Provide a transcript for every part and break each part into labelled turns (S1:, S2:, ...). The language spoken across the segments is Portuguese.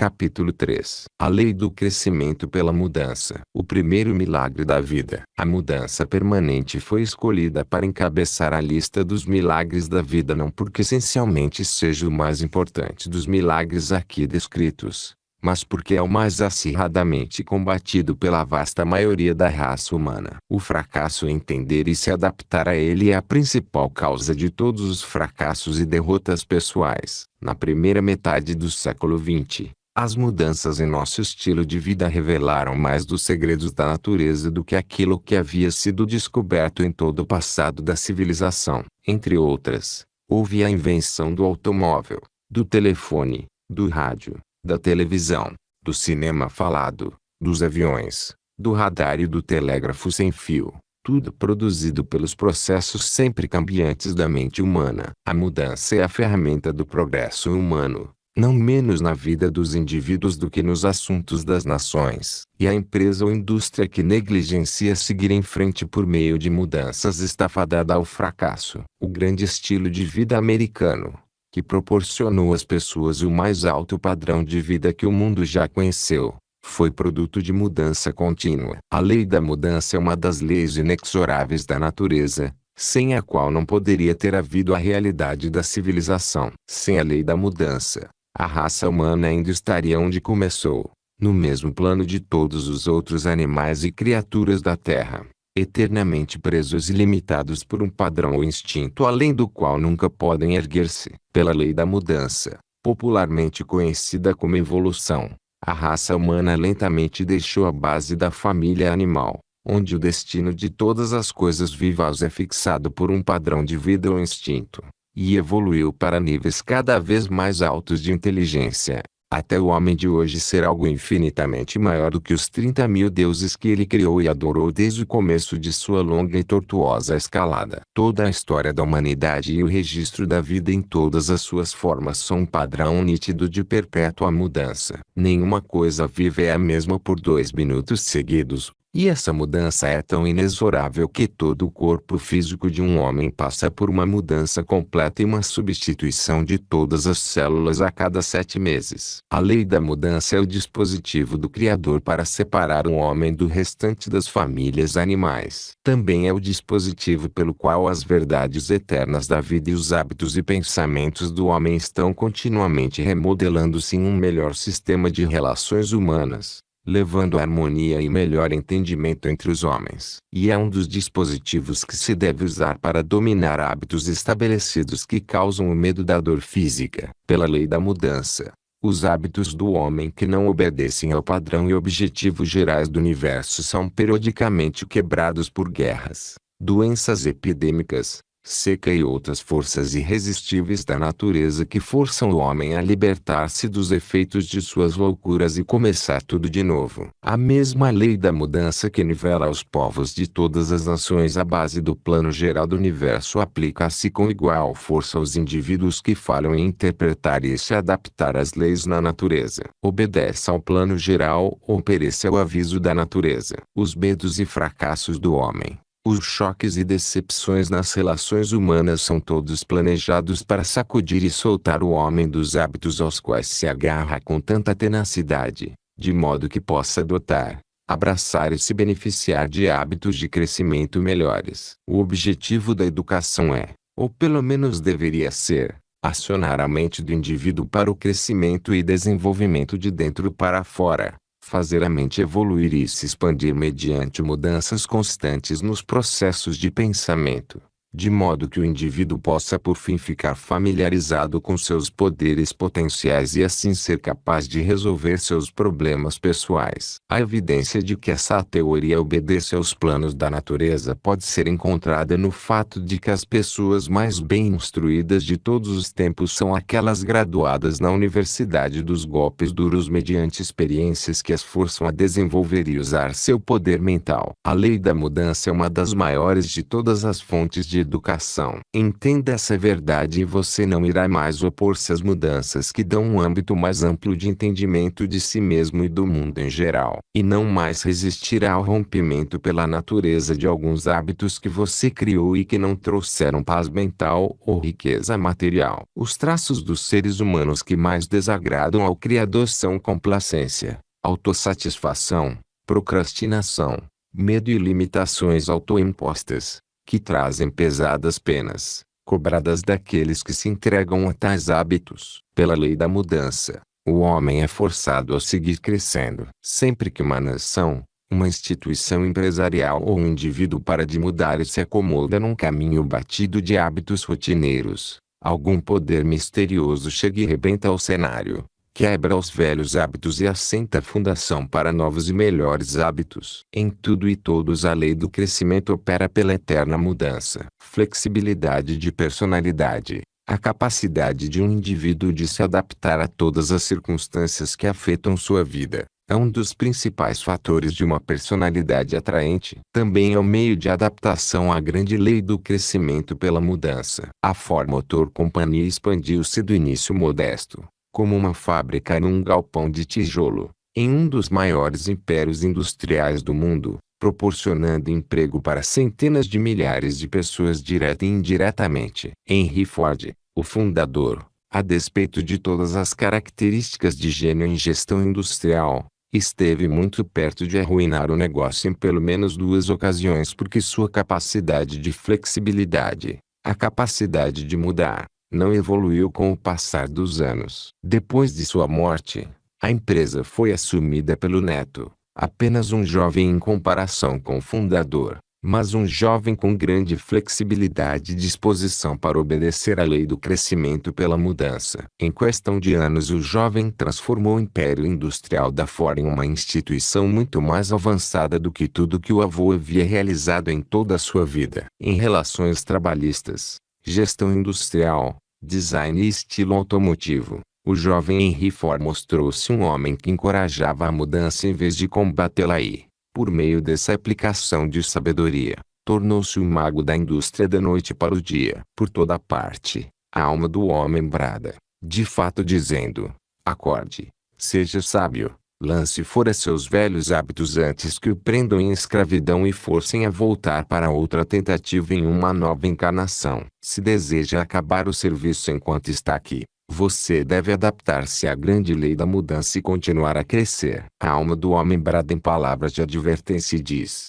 S1: Capítulo 3. A lei do crescimento pela mudança. O primeiro milagre da vida. A mudança permanente foi escolhida para encabeçar a lista dos milagres da vida, não porque essencialmente seja o mais importante dos milagres aqui descritos, mas porque é o mais acirradamente combatido pela vasta maioria da raça humana. O fracasso em entender e se adaptar a ele é a principal causa de todos os fracassos e derrotas pessoais. Na primeira metade do século XX, as mudanças em nosso estilo de vida revelaram mais dos segredos da natureza do que aquilo que havia sido descoberto em todo o passado da civilização. Entre outras, houve a invenção do automóvel, do telefone, do rádio, da televisão, do cinema falado, dos aviões, do radar e do telégrafo sem fio. Tudo produzido pelos processos sempre cambiantes da mente humana. A mudança é a ferramenta do progresso humano, não menos na vida dos indivíduos do que nos assuntos das nações. E a empresa ou indústria que negligencia seguir em frente por meio de mudanças está fadada ao fracasso. O grande estilo de vida americano, que proporcionou às pessoas o mais alto padrão de vida que o mundo já conheceu, foi produto de mudança contínua. A lei da mudança é uma das leis inexoráveis da natureza, sem a qual não poderia ter havido a realidade da civilização. Sem a lei da mudança, a raça humana ainda estaria onde começou, no mesmo plano de todos os outros animais e criaturas da Terra, eternamente presos e limitados por um padrão ou instinto além do qual nunca podem erguer-se. Pela lei da mudança, popularmente conhecida como evolução, a raça humana lentamente deixou a base da família animal, onde o destino de todas as coisas vivas é fixado por um padrão de vida ou instinto, e evoluiu para níveis cada vez mais altos de inteligência, até o homem de hoje ser algo infinitamente maior do que os 30.000 deuses que ele criou e adorou desde o começo de sua longa e tortuosa escalada. Toda a história da humanidade e o registro da vida em todas as suas formas são um padrão nítido de perpétua mudança. Nenhuma coisa viva é a mesma por 2 minutos seguidos. E essa mudança é tão inexorável que todo o corpo físico de um homem passa por uma mudança completa e uma substituição de todas as células a cada 7 meses. A lei da mudança é o dispositivo do Criador para separar o homem do restante das famílias animais. Também é o dispositivo pelo qual as verdades eternas da vida e os hábitos e pensamentos do homem estão continuamente remodelando-se em um melhor sistema de relações humanas, levando a harmonia e melhor entendimento entre os homens. E é um dos dispositivos que se deve usar para dominar hábitos estabelecidos que causam o medo da dor física. Pela lei da mudança, os hábitos do homem que não obedecem ao padrão e objetivos gerais do universo são periodicamente quebrados por guerras, doenças epidêmicas, seca e outras forças irresistíveis da natureza que forçam o homem a libertar-se dos efeitos de suas loucuras e começar tudo de novo. A mesma lei da mudança que nivela os povos de todas as nações à base do plano geral do universo aplica-se com igual força aos indivíduos que falham em interpretar e se adaptar às leis na natureza. Obedeça ao plano geral ou pereça ao aviso da natureza. Os medos e fracassos do homem, os choques e decepções nas relações humanas são todos planejados para sacudir e soltar o homem dos hábitos aos quais se agarra com tanta tenacidade, de modo que possa adotar, abraçar e se beneficiar de hábitos de crescimento melhores. O objetivo da educação é, ou pelo menos deveria ser, acionar a mente do indivíduo para o crescimento e desenvolvimento de dentro para fora, fazer a mente evoluir e se expandir mediante mudanças constantes nos processos de pensamento, de modo que o indivíduo possa por fim ficar familiarizado com seus poderes potenciais e assim ser capaz de resolver seus problemas pessoais. A evidência de que essa teoria obedece aos planos da natureza pode ser encontrada no fato de que as pessoas mais bem instruídas de todos os tempos são aquelas graduadas na Universidade dos Golpes Duros mediante experiências que as forçam a desenvolver e usar seu poder mental. A lei da mudança é uma das maiores de todas as fontes de educação. Entenda essa verdade e você não irá mais opor-se às mudanças que dão um âmbito mais amplo de entendimento de si mesmo e do mundo em geral. E não mais resistirá ao rompimento pela natureza de alguns hábitos que você criou e que não trouxeram paz mental ou riqueza material. Os traços dos seres humanos que mais desagradam ao Criador são complacência, autossatisfação, procrastinação, medo e limitações autoimpostas, que trazem pesadas penas, cobradas daqueles que se entregam a tais hábitos. Pela lei da mudança, o homem é forçado a seguir crescendo. Sempre que uma nação, uma instituição empresarial ou um indivíduo para de mudar e se acomoda num caminho batido de hábitos rotineiros, algum poder misterioso chega e rebenta o cenário, quebra os velhos hábitos e assenta a fundação para novos e melhores hábitos. Em tudo e todos a lei do crescimento opera pela eterna mudança. Flexibilidade de personalidade. A capacidade de um indivíduo de se adaptar a todas as circunstâncias que afetam sua vida é um dos principais fatores de uma personalidade atraente. Também é o meio de adaptação à grande lei do crescimento pela mudança. A Ford Motor Company expandiu-se do início modesto, como uma fábrica num galpão de tijolo, em um dos maiores impérios industriais do mundo, proporcionando emprego para centenas de milhares de pessoas direta e indiretamente. Henry Ford, o fundador, a despeito de todas as características de gênio em gestão industrial, esteve muito perto de arruinar o negócio em pelo menos duas ocasiões porque sua capacidade de flexibilidade, a capacidade de mudar, não evoluiu com o passar dos anos. Depois de sua morte, a empresa foi assumida pelo neto, apenas um jovem em comparação com o fundador, mas um jovem com grande flexibilidade e disposição para obedecer à lei do crescimento pela mudança. Em questão de anos o jovem transformou o império industrial da Ford em uma instituição muito mais avançada do que tudo que o avô havia realizado em toda a sua vida. Em relações trabalhistas, gestão industrial, design e estilo automotivo, o jovem Henry Ford mostrou-se um homem que encorajava a mudança em vez de combatê-la e, por meio dessa aplicação de sabedoria, tornou-se o mago da indústria da noite para o dia. Por toda parte, a alma do homem brada, de fato dizendo: acorde, seja sábio, lance fora seus velhos hábitos antes que o prendam em escravidão e forcem a voltar para outra tentativa em uma nova encarnação. Se deseja acabar o serviço enquanto está aqui, você deve adaptar-se à grande lei da mudança e continuar a crescer. A alma do homem brada em palavras de advertência e diz: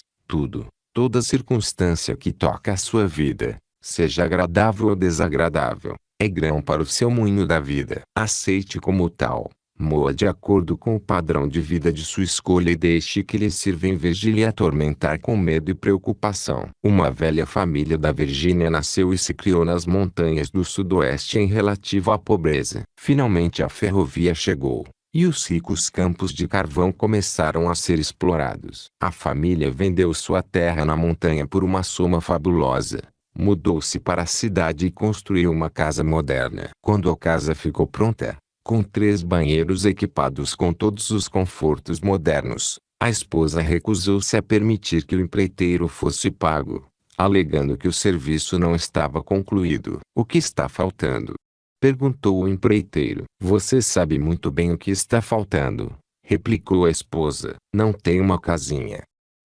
S1: toda circunstância que toca a sua vida, seja agradável ou desagradável, é grão para o seu moinho da vida. Aceite como tal, moa de acordo com o padrão de vida de sua escolha e deixe que lhe sirva em vez de lhe atormentar com medo e preocupação. Uma velha família da Virgínia nasceu e se criou nas montanhas do sudoeste em relativo à pobreza. Finalmente a ferrovia chegou, e os ricos campos de carvão começaram a ser explorados. A família vendeu sua terra na montanha por uma soma fabulosa. Mudou-se para a cidade e construiu uma casa moderna. Quando a casa ficou pronta, com 3 banheiros equipados com todos os confortos modernos, a esposa recusou-se a permitir que o empreiteiro fosse pago, alegando que o serviço não estava concluído. O que está faltando? Perguntou o empreiteiro. Você sabe muito bem o que está faltando, replicou a esposa. Não tem uma casinha.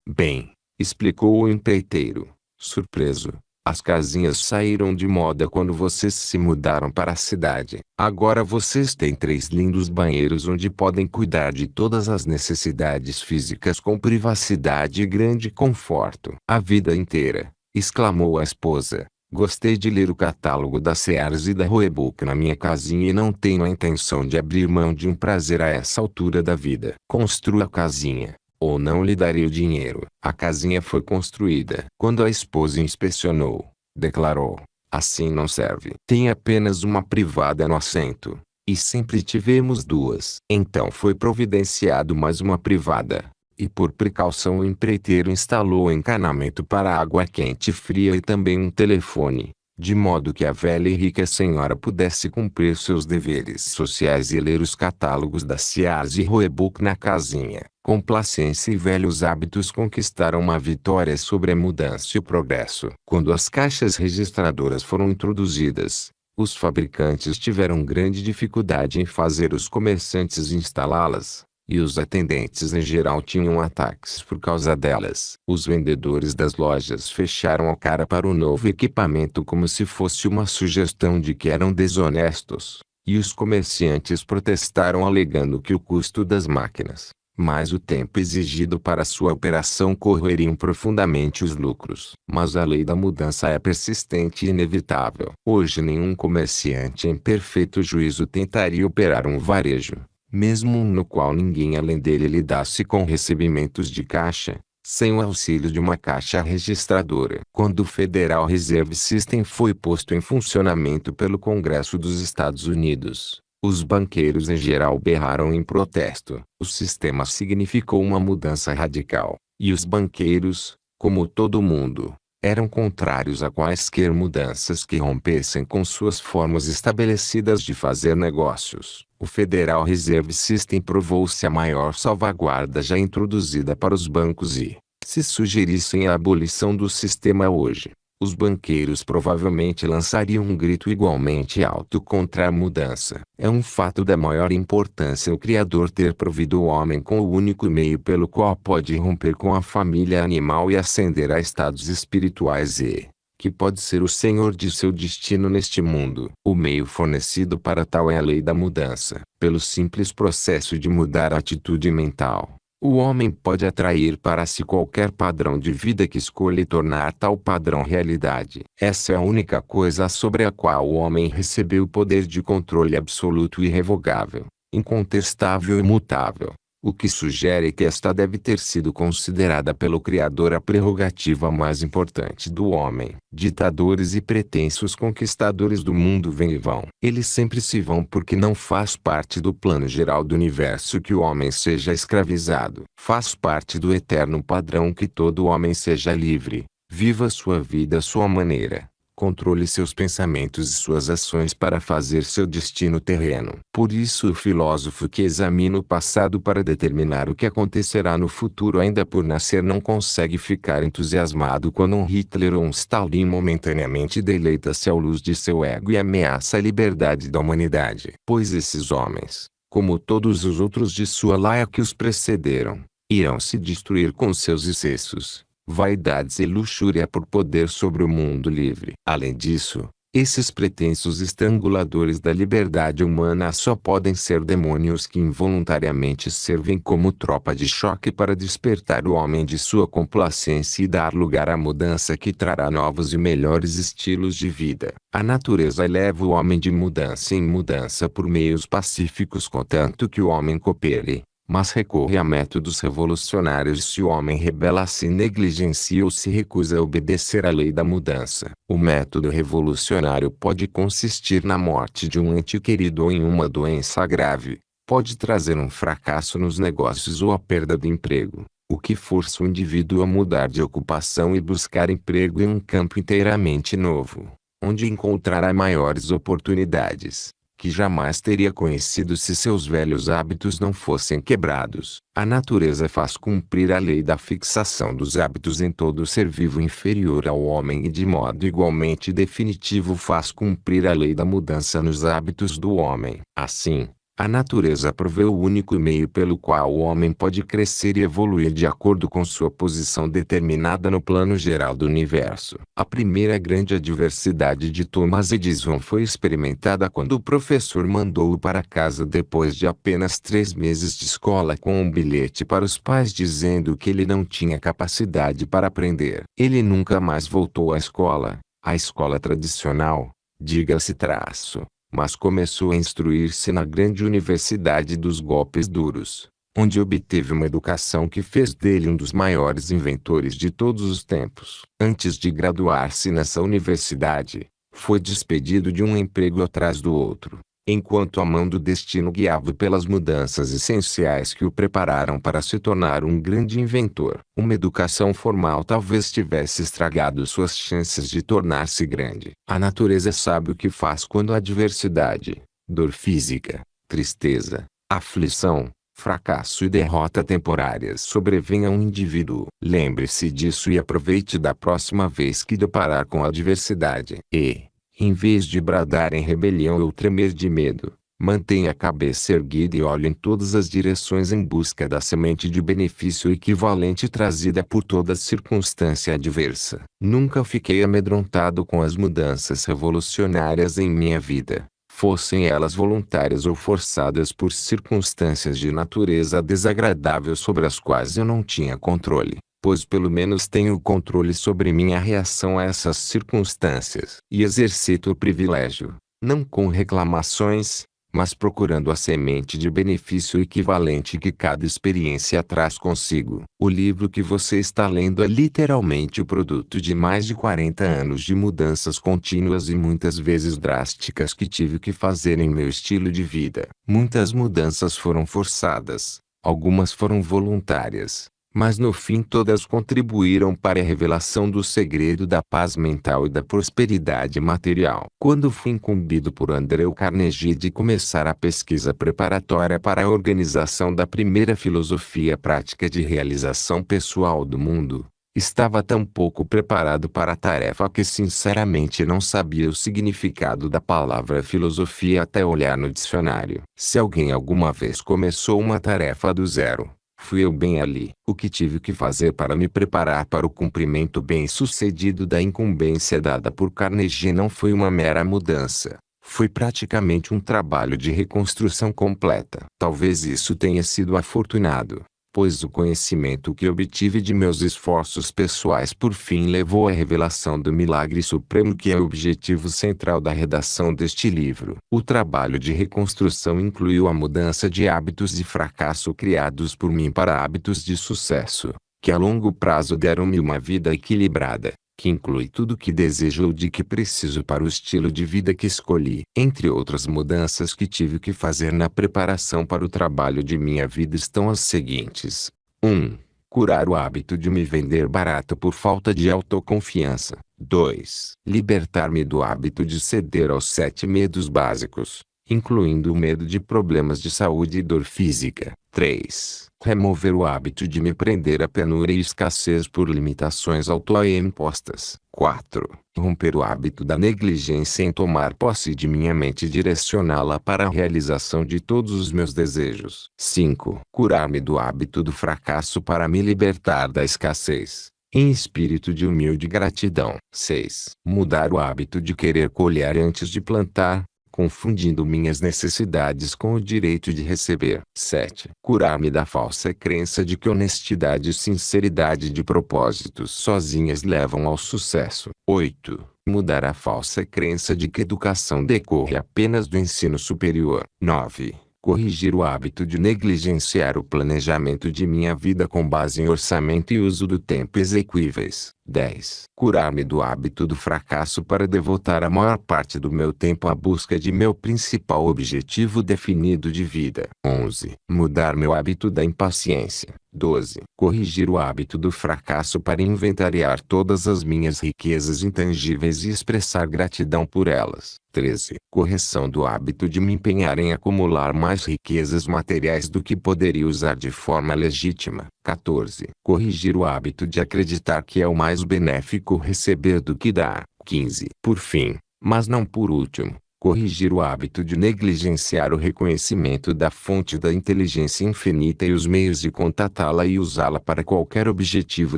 S1: Bem, explicou o empreiteiro, surpreso. As casinhas saíram de moda quando vocês se mudaram para a cidade. Agora vocês têm 3 lindos banheiros onde podem cuidar de todas as necessidades físicas com privacidade e grande conforto. A vida inteira, exclamou a esposa, gostei de ler o catálogo da Sears e da Roebuck na minha casinha e não tenho a intenção de abrir mão de um prazer a essa altura da vida. Construa a casinha, ou não lhe darei o dinheiro. A casinha foi construída. Quando a esposa inspecionou, declarou: assim não serve. Tem apenas uma privada no assento, e sempre tivemos 2. Então foi providenciado mais uma privada, e por precaução o empreiteiro instalou encanamento para água quente e fria e também um telefone, de modo que a velha e rica senhora pudesse cumprir seus deveres sociais e ler os catálogos da Sears e Roebuck na casinha. Complacência e velhos hábitos conquistaram uma vitória sobre a mudança e o progresso. Quando as caixas registradoras foram introduzidas, os fabricantes tiveram grande dificuldade em fazer os comerciantes instalá-las, e os atendentes em geral tinham ataques por causa delas. Os vendedores das lojas fecharam a cara para o novo equipamento como se fosse uma sugestão de que eram desonestos, e os comerciantes protestaram alegando que o custo das máquinas, mais o tempo exigido para sua operação correriam profundamente os lucros. Mas a lei da mudança é persistente e inevitável. Hoje nenhum comerciante em perfeito juízo tentaria operar um varejo, mesmo um no qual ninguém além dele lidasse com recebimentos de caixa, sem o auxílio de uma caixa registradora. Quando o Federal Reserve System foi posto em funcionamento pelo Congresso dos Estados Unidos, os banqueiros em geral berraram em protesto. O sistema significou uma mudança radical, e os banqueiros, como todo mundo, eram contrários a quaisquer mudanças que rompessem com suas formas estabelecidas de fazer negócios. O Federal Reserve System provou-se a maior salvaguarda já introduzida para os bancos e, se sugerissem a abolição do sistema hoje, os banqueiros provavelmente lançariam um grito igualmente alto contra a mudança. É um fato da maior importância o Criador ter provido o homem com o único meio pelo qual pode romper com a família animal e ascender a estados espirituais e, que pode ser o senhor de seu destino neste mundo. O meio fornecido para tal é a lei da mudança. Pelo simples processo de mudar a atitude mental, o homem pode atrair para si qualquer padrão de vida que escolha e tornar tal padrão realidade. Essa é a única coisa sobre a qual o homem recebeu o poder de controle absoluto e irrevogável, incontestável e imutável. O que sugere que esta deve ter sido considerada pelo Criador a prerrogativa mais importante do homem. Ditadores e pretensos conquistadores do mundo vêm e vão. Eles sempre se vão porque não faz parte do plano geral do universo que o homem seja escravizado. Faz parte do eterno padrão que todo homem seja livre, viva sua vida à sua maneira, controle seus pensamentos e suas ações para fazer seu destino terreno. Por isso o filósofo que examina o passado para determinar o que acontecerá no futuro ainda por nascer não consegue ficar entusiasmado quando um Hitler ou um Stalin momentaneamente deleita-se à luz de seu ego e ameaça a liberdade da humanidade. Pois esses homens, como todos os outros de sua laia que os precederam, irão se destruir com seus excessos, vaidades e luxúria por poder sobre o mundo livre. Além disso, esses pretensos estranguladores da liberdade humana só podem ser demônios que involuntariamente servem como tropa de choque para despertar o homem de sua complacência e dar lugar à mudança que trará novos e melhores estilos de vida. A natureza leva o homem de mudança em mudança por meios pacíficos contanto que o homem coopere, mas recorre a métodos revolucionários se o homem rebela-se, negligencia ou se recusa a obedecer à lei da mudança. O método revolucionário pode consistir na morte de um ente querido ou em uma doença grave, pode trazer um fracasso nos negócios ou a perda do emprego, o que força o indivíduo a mudar de ocupação e buscar emprego em um campo inteiramente novo, onde encontrará maiores oportunidades, que jamais teria conhecido se seus velhos hábitos não fossem quebrados. A natureza faz cumprir a lei da fixação dos hábitos em todo ser vivo inferior ao homem e de modo igualmente definitivo faz cumprir a lei da mudança nos hábitos do homem. Assim, a natureza provê o único meio pelo qual o homem pode crescer e evoluir de acordo com sua posição determinada no plano geral do universo. A primeira grande adversidade de Thomas Edison foi experimentada quando o professor mandou-o para casa depois de apenas 3 meses de escola com um bilhete para os pais dizendo que ele não tinha capacidade para aprender. Ele nunca mais voltou à escola, a escola tradicional, diga-se traço, mas começou a instruir-se na grande universidade dos golpes duros, onde obteve uma educação que fez dele um dos maiores inventores de todos os tempos. Antes de graduar-se nessa universidade, foi despedido de um emprego atrás do outro, enquanto a mão do destino guiava pelas mudanças essenciais que o prepararam para se tornar um grande inventor. Uma educação formal talvez tivesse estragado suas chances de tornar-se grande. A natureza sabe o que faz quando a adversidade, dor física, tristeza, aflição, fracasso e derrota temporárias sobrevêm a um indivíduo. Lembre-se disso e aproveite da próxima vez que deparar com a adversidade. E, em vez de bradar em rebelião ou tremer de medo, mantenha a cabeça erguida e olhe em todas as direções em busca da semente de benefício equivalente trazida por toda circunstância adversa. Nunca fiquei amedrontado com as mudanças revolucionárias em minha vida, fossem elas voluntárias ou forçadas por circunstâncias de natureza desagradável sobre as quais eu não tinha controle, pois pelo menos tenho controle sobre minha reação a essas circunstâncias. E exercito o privilégio, não com reclamações, mas procurando a semente de benefício equivalente que cada experiência traz consigo. O livro que você está lendo é literalmente o produto de mais de 40 anos de mudanças contínuas e muitas vezes drásticas que tive que fazer em meu estilo de vida. Muitas mudanças foram forçadas, algumas foram voluntárias, mas no fim todas contribuíram para a revelação do segredo da paz mental e da prosperidade material. Quando fui incumbido por Andrew Carnegie de começar a pesquisa preparatória para a organização da primeira filosofia prática de realização pessoal do mundo, estava tão pouco preparado para a tarefa que sinceramente não sabia o significado da palavra filosofia até olhar no dicionário. Se alguém alguma vez começou uma tarefa do zero, fui eu bem ali. O que tive que fazer para me preparar para o cumprimento bem-sucedido da incumbência dada por Carnegie não foi uma mera mudança. Foi praticamente um trabalho de reconstrução completa. Talvez isso tenha sido afortunado, pois o conhecimento que obtive de meus esforços pessoais por fim levou à revelação do milagre supremo que é o objetivo central da redação deste livro. O trabalho de reconstrução incluiu a mudança de hábitos de fracasso criados por mim para hábitos de sucesso, que a longo prazo deram-me uma vida equilibrada, que inclui tudo o que desejo ou de que preciso para o estilo de vida que escolhi. Entre outras mudanças que tive que fazer na preparação para o trabalho de minha vida estão as seguintes. 1. Curar o hábito de me vender barato por falta de autoconfiança. 2. Libertar-me do hábito de ceder aos 7 medos básicos, incluindo o medo de problemas de saúde e dor física. 3. Remover o hábito de me prender à penúria e escassez por limitações autoimpostas. 4. Romper o hábito da negligência em tomar posse de minha mente e direcioná-la para a realização de todos os meus desejos. 5. Curar-me do hábito do fracasso para me libertar da escassez, em espírito de humilde gratidão. 6. Mudar o hábito de querer colher antes de plantar, confundindo minhas necessidades com o direito de receber. 7. Curar-me da falsa crença de que honestidade e sinceridade de propósitos sozinhas levam ao sucesso. 8. Mudar a falsa crença de que educação decorre apenas do ensino superior. 9. Corrigir o hábito de negligenciar o planejamento de minha vida com base em orçamento e uso do tempo exequíveis. 10. Curar-me do hábito do fracasso para devotar a maior parte do meu tempo à busca de meu principal objetivo definido de vida. 11. Mudar meu hábito da impaciência. 12. Corrigir o hábito do fracasso para inventariar todas as minhas riquezas intangíveis e expressar gratidão por elas. 13. Correção do hábito de me empenhar em acumular mais riquezas materiais do que poderia usar de forma legítima. 14. Corrigir o hábito de acreditar que é o mais benéfico receber do que dar. 15. Por fim, mas não por último, corrigir o hábito de negligenciar o reconhecimento da fonte da inteligência infinita e os meios de contatá-la e usá-la para qualquer objetivo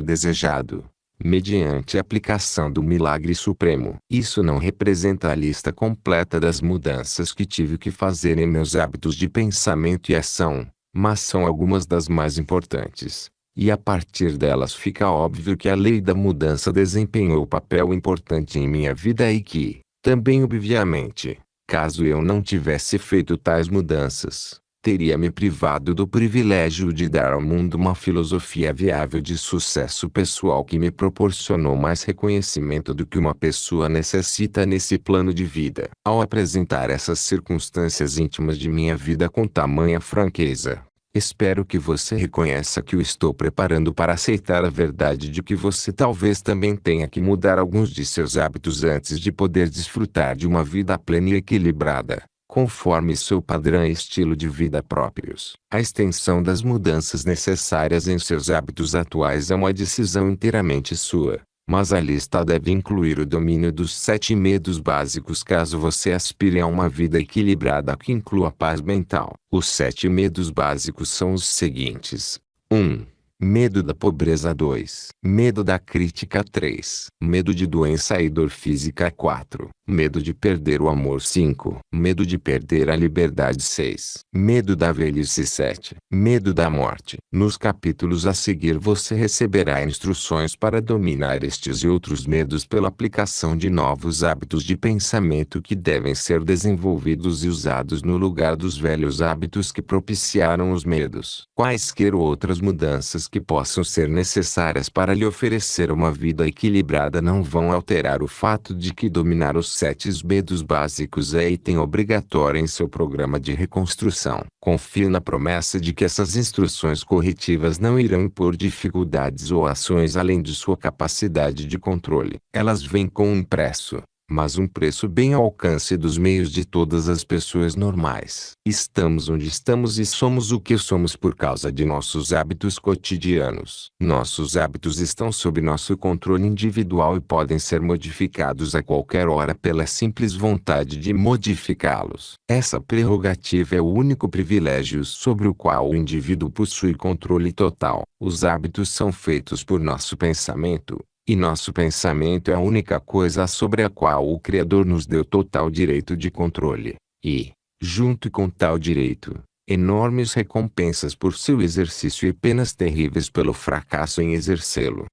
S1: desejado, mediante a aplicação do milagre supremo. Isso não representa a lista completa das mudanças que tive que fazer em meus hábitos de pensamento e ação, mas são algumas das mais importantes. E a partir delas fica óbvio que a lei da mudança desempenhou papel importante em minha vida e que, também obviamente, caso eu não tivesse feito tais mudanças, teria me privado do privilégio de dar ao mundo uma filosofia viável de sucesso pessoal que me proporcionou mais reconhecimento do que uma pessoa necessita nesse plano de vida. Ao apresentar essas circunstâncias íntimas de minha vida com tamanha franqueza, espero que você reconheça que o estou preparando para aceitar a verdade de que você talvez também tenha que mudar alguns de seus hábitos antes de poder desfrutar de uma vida plena e equilibrada, conforme seu padrão e estilo de vida próprios. A extensão das mudanças necessárias em seus hábitos atuais é uma decisão inteiramente sua. Mas a lista deve incluir o domínio dos 7 medos básicos caso você aspire a uma vida equilibrada que inclua paz mental. Os 7 medos básicos são os seguintes: 1. Medo da pobreza. 2. Medo da crítica. 3. Medo de doença e dor física. 4. Medo de perder o amor. 5. Medo de perder a liberdade. 6. Medo da velhice. 7. Medo da morte. Nos capítulos a seguir você receberá instruções para dominar estes e outros medos pela aplicação de novos hábitos de pensamento que devem ser desenvolvidos e usados no lugar dos velhos hábitos que propiciaram os medos. Quaisquer outras mudanças que possam ser necessárias para lhe oferecer uma vida equilibrada não vão alterar o fato de que dominar os 7 medos básicos é item obrigatório em seu programa de reconstrução. Confie na promessa de que essas instruções corretivas não irão impor dificuldades ou ações além de sua capacidade de controle. Elas vêm com um preço, mas um preço bem ao alcance dos meios de todas as pessoas normais. Estamos onde estamos e somos o que somos por causa de nossos hábitos cotidianos. Nossos hábitos estão sob nosso controle individual e podem ser modificados a qualquer hora pela simples vontade de modificá-los. Essa prerrogativa é o único privilégio sobre o qual o indivíduo possui controle total. Os hábitos são feitos por nosso pensamento, e nosso pensamento é a única coisa sobre a qual o Criador nos deu total direito de controle. E, junto com tal direito, enormes recompensas por seu exercício e penas terríveis pelo fracasso em exercê-lo.